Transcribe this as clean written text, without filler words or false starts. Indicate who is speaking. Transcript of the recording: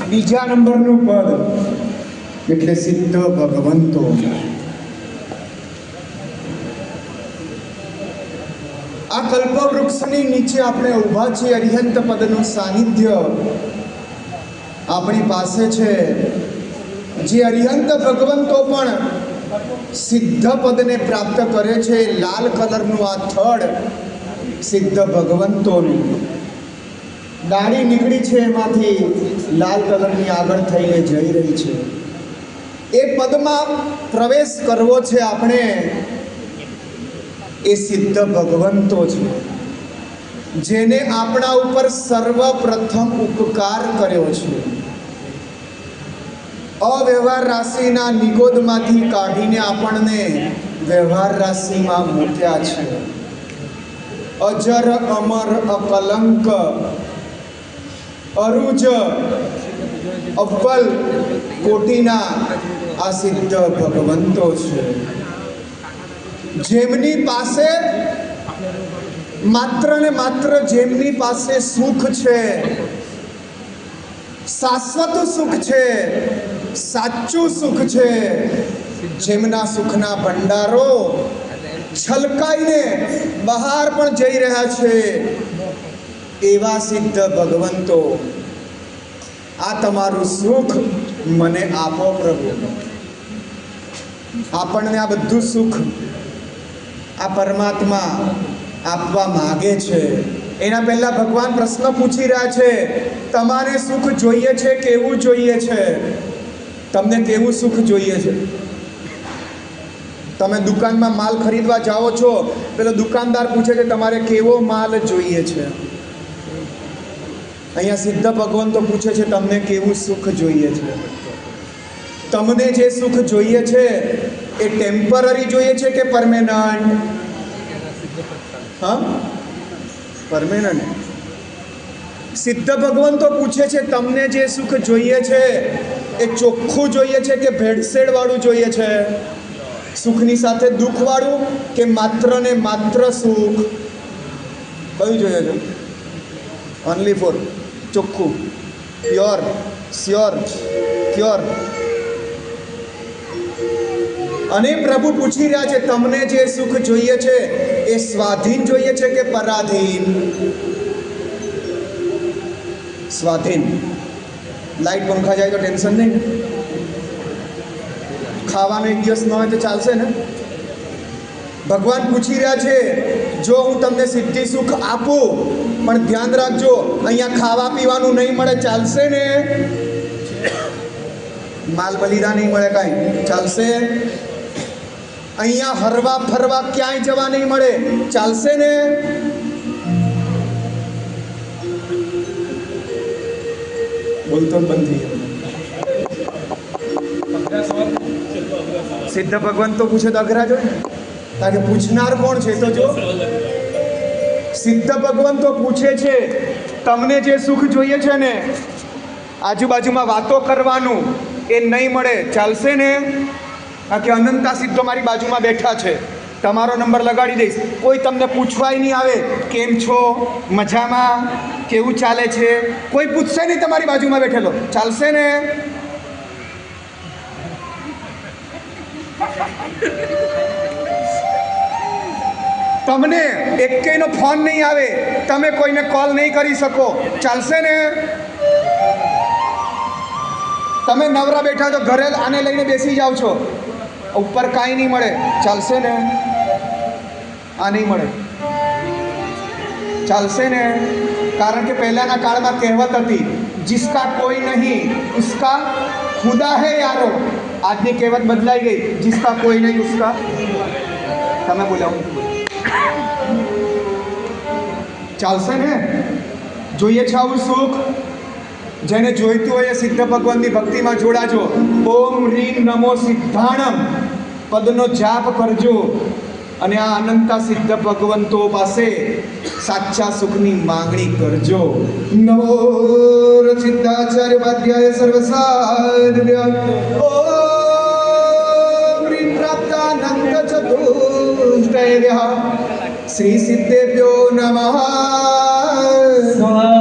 Speaker 1: બીજા નંબરનું પદ એટલે સિદ્ધ ભગવંતો. આ કલ્પવૃક્ષની નીચે આપણે ઊભા છીએ. અરિહંત પદનું સાનિધ્ય આપણી પાસે છે. જે અરિહંત ભગવંતો પણ સિદ્ધ પદને પ્રાપ્ત કરે છે. લાલ કલરનું આ થડ સિદ્ધ ભગવંતોનું. ડાળી નીકળી છે, એમાંથી લાલ કલરની આગળ થઈને જઈ રહી છે. એ પદમાં પ્રવેશ કરવો છે આપણે. એ સિદ્ધ ભગવંતો છે જેને આપણા ઉપર સર્વપ્રથમ ઉપકાર કર્યો છે. અવ્યવહાર રાશિના નિગોદમાંથી કાઢીને આપણને વ્યવહાર રાશિમાં મૂક્યા છે. અજર અમર અકલંક અરુજ અવ્વલ કોટીના આ સિદ્ધ ભગવંતો છે. જેમની પાસે માત્ર ને માત્ર જેમની પાસે સુખ છે, શાશ્વત સુખ છે, સાચું સુખ છે, જેમના સુખના ભંડારો છલકાઈને બહાર પણ જઈ રહ્યા છે, એવા સિદ્ધ ભગવંતો, આ તમારું સુખ મને આપો પ્રભુ. આપણને આ બધું સુખ આ પરમાત્મા આપવા માગે છે. એના પહેલા ભગવાન પ્રશ્ન પૂછી રહ્યા છે, તમારે સુખ જોઈએ છે? કેવું જોઈએ છે? તમને કેવું સુખ જોઈએ છે? તમે દુકાનમાં માલ ખરીદવા જાઓ છો, પેલો દુકાનદાર પૂછે છે તમારે કેવો માલ જોઈએ છે. અહીંયા સિદ્ધ ભગવંતો પૂછે છે તમને કેવું સુખ જોઈએ છે? તમને જે સુખ જોઈએ છે એ ટેમ્પરરી જોઈએ છે કે પરમેનન્ટ? હા, પરમેનન્ટ. સિદ્ધ ભગવંતો પૂછે છે તમને જે સુખ જોઈએ છે એ ચોખ્ખું જોઈએ છે કે ભેળસેળ વાળું જોઈએ છે? સુખની સાથે દુઃખ વાળું કે માત્ર ને માત્ર સુખ? કયું જોઈએ છે? ઓનલી ફોર ચોખ્ખું, પ્યોર, શ્યોર, ક્યોર. અને પ્રભુ પૂછી રહ્યા છે તમને જે સુખ જોઈએ છે એ સ્વાધીન જોઈએ છે કે પરાધીન? સ્વાધીન. લાઈટ પંખા જાય તો ટેન્શન નહીં. ખાવાનો એક દિવસ ન હોય તો ચાલશે ને? ભગવાન પૂછી રહ્યા છે જો હું તમને સિદ્ધિ સુખ આપું પણ ધ્યાન રાખજો અહીંયા ખાવા પીવાનું નહીં મળે, ચાલશે ને? માલ બલિદા નહીં મળે, કાંઈ ચાલશે? અહીંયા હરવા ફરવા ક્યાંય જવા નહીં મળે, ચાલશે ને? બોલતો બંધ થઈ ગયો. સિદ્ધ ભગવંતો પૂછે તો અઘરા જો, કારણ કે પૂછનાર કોણ છે તો જો. સિદ્ધ ભગવંતો પૂછે છે તમને જે સુખ જોઈએ છે ને, આજુબાજુમાં વાતો કરવાનું એ નહીં મળે, ચાલશે ને? કારણ કે અનંતા સિદ્ધો મારી બાજુમાં બેઠા છે, તમારો નંબર લગાડી દઈશ. કોઈ તમને પૂછવાય નહીં આવે કેમ છો, મજામાં, કેવું ચાલે છે, કોઈ પૂછશે નહીં તમારી બાજુમાં બેઠેલો, ચાલશે ને? તમને એકેયનો ફોન નહીં આવે, તમે કોઈને કોલ નહીં કરી શકો, ચાલશે ને? તમે નવરા બેઠા છો, ઘરે આને લઈને બેસી જાઓ છો, ઉપર કાંઈ નહીં મળે, ચાલશે ને? આ નહીં મળે, ચાલશે ને? કારણ કે પહેલાંના કાળમાં કહેવત હતી જિસકા કોઈ નહીં ઉસકા ખુદા હે યારો. આજની કહેવત બદલાઈ ગઈ, જિસકા કોઈ નહીં ઉસકા. તમે બોલાવો, ચાલશે ને? જોઈએ છે આવું સુખ? જેને જોઈતું હોય એ સિદ્ધ ભગવાનની ભક્તિમાં જોડાજો. ઓમ રીમ નમો સિદ્ધાણમ પદનો જાપ કરજો અને આ અનંતા સિદ્ધ ભગવંતો પાસે સાચા સુખની માંગણી કરજો. નમો સિદ્ધાચાર્ય વાદ્યાય સર્વસાધ્ય ઓમ રીમ પ્રાપ્તાનંદ ચતુષ્ટય શ્રી સિદ્ધેભ્યો નમઃ.